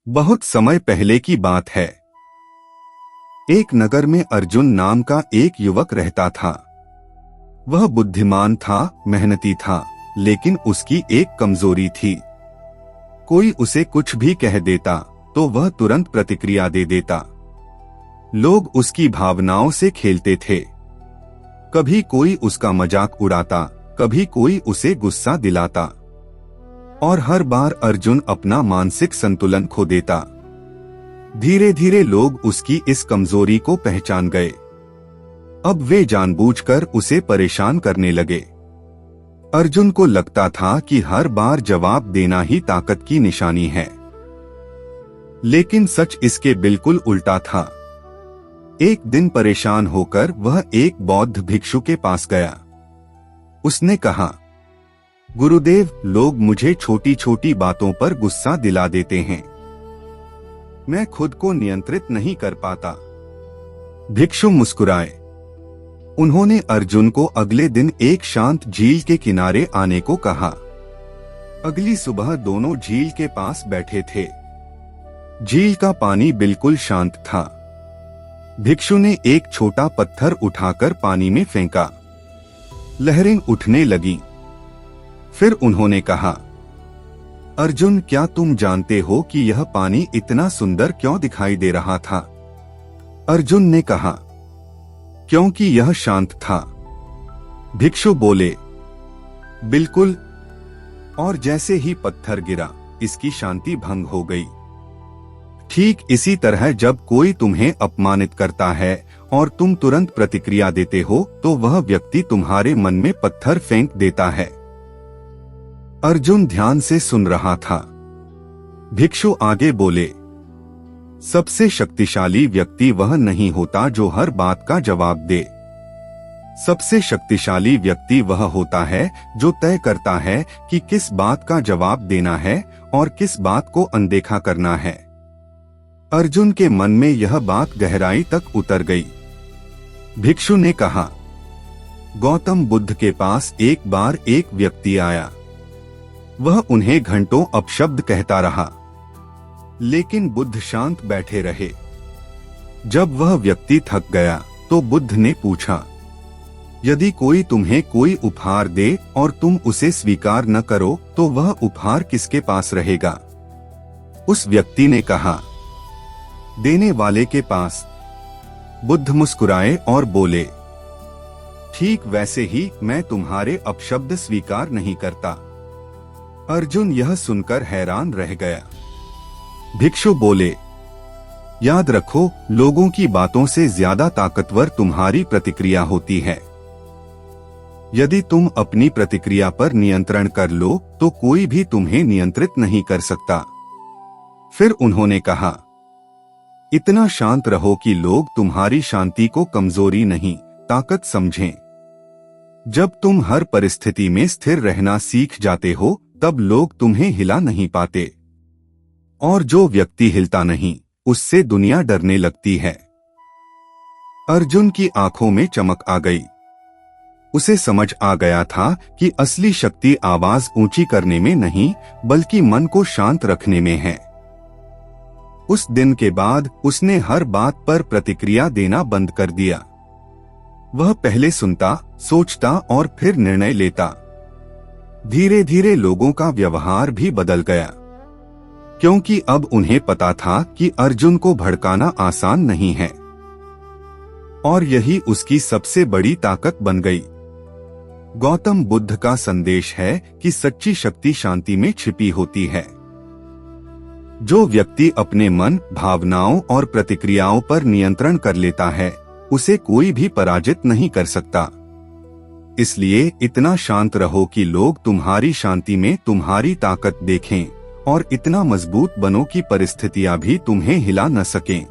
बहुत समय पहले की बात है। एक नगर में अर्जुन नाम का एक युवक रहता था। वह बुद्धिमान था, मेहनती था, लेकिन उसकी एक कमजोरी थी। कोई उसे कुछ भी कह देता तो वह तुरंत प्रतिक्रिया दे देता। लोग उसकी भावनाओं से खेलते थे। कभी कोई उसका मजाक उड़ाता, कभी कोई उसे गुस्सा दिलाता, और हर बार अर्जुन अपना मानसिक संतुलन खो देता। धीरे धीरे लोग उसकी इस कमजोरी को पहचान गए। अब वे जानबूझकर उसे परेशान करने लगे। अर्जुन को लगता था कि हर बार जवाब देना ही ताकत की निशानी है, लेकिन सच इसके बिल्कुल उल्टा था। एक दिन परेशान होकर वह एक बौद्ध भिक्षु के पास गया। उसने कहा, गुरुदेव, लोग मुझे छोटी छोटी बातों पर गुस्सा दिला देते हैं। मैं खुद को नियंत्रित नहीं कर पाता। भिक्षु मुस्कुराए। उन्होंने अर्जुन को अगले दिन एक शांत झील के किनारे आने को कहा। अगली सुबह दोनों झील के पास बैठे थे। झील का पानी बिल्कुल शांत था। भिक्षु ने एक छोटा पत्थर उठाकर पानी में फेंका। लहरें उठने लगीं। फिर उन्होंने कहा, अर्जुन, क्या तुम जानते हो कि यह पानी इतना सुंदर क्यों दिखाई दे रहा था? अर्जुन ने कहा, क्योंकि यह शांत था। भिक्षु बोले, बिल्कुल। और जैसे ही पत्थर गिरा, इसकी शांति भंग हो गई। ठीक इसी तरह जब कोई तुम्हें अपमानित करता है और तुम तुरंत प्रतिक्रिया देते हो तो वह व्यक्ति तुम्हारे मन में पत्थर फेंक देता है। अर्जुन ध्यान से सुन रहा था। भिक्षु आगे बोले, सबसे शक्तिशाली व्यक्ति वह नहीं होता जो हर बात का जवाब दे। सबसे शक्तिशाली व्यक्ति वह होता है जो तय करता है कि किस बात का जवाब देना है और किस बात को अनदेखा करना है। अर्जुन के मन में यह बात गहराई तक उतर गई। भिक्षु ने कहा, गौतम बुद्ध के पास एक बार एक व्यक्ति आया। वह उन्हें घंटों अपशब्द कहता रहा, लेकिन बुद्ध शांत बैठे रहे। जब वह व्यक्ति थक गया तो बुद्ध ने पूछा, यदि कोई तुम्हें कोई उपहार दे और तुम उसे स्वीकार न करो तो वह उपहार किसके पास रहेगा? उस व्यक्ति ने कहा, देने वाले के पास। बुद्ध मुस्कुराए और बोले, ठीक वैसे ही मैं तुम्हारे अपशब्द स्वीकार नहीं करता। अर्जुन यह सुनकर हैरान रह गया। भिक्षु बोले, याद रखो, लोगों की बातों से ज्यादा ताकतवर तुम्हारी प्रतिक्रिया होती है। यदि तुम अपनी प्रतिक्रिया पर नियंत्रण कर लो तो कोई भी तुम्हें नियंत्रित नहीं कर सकता। फिर उन्होंने कहा, इतना शांत रहो कि लोग तुम्हारी शांति को कमजोरी नहीं, ताकत समझें। जब तुम हर परिस्थिति में स्थिर रहना सीख जाते हो तब लोग तुम्हें हिला नहीं पाते, और जो व्यक्ति हिलता नहीं उससे दुनिया डरने लगती है। अर्जुन की आंखों में चमक आ गई। उसे समझ आ गया था कि असली शक्ति आवाज ऊंची करने में नहीं बल्कि मन को शांत रखने में है। उस दिन के बाद उसने हर बात पर प्रतिक्रिया देना बंद कर दिया। वह पहले सुनता, सोचता और फिर निर्णय लेता। धीरे धीरे लोगों का व्यवहार भी बदल गया, क्योंकि अब उन्हें पता था कि अर्जुन को भड़काना आसान नहीं है, और यही उसकी सबसे बड़ी ताकत बन गई। गौतम बुद्ध का संदेश है कि सच्ची शक्ति शांति में छिपी होती है। जो व्यक्ति अपने मन, भावनाओं और प्रतिक्रियाओं पर नियंत्रण कर लेता है उसे कोई भी पराजित नहीं कर सकता। इसलिए इतना शांत रहो कि लोग तुम्हारी शांति में तुम्हारी ताकत देखें, और इतना मजबूत बनो कि परिस्थितियां भी तुम्हें हिला न सकें।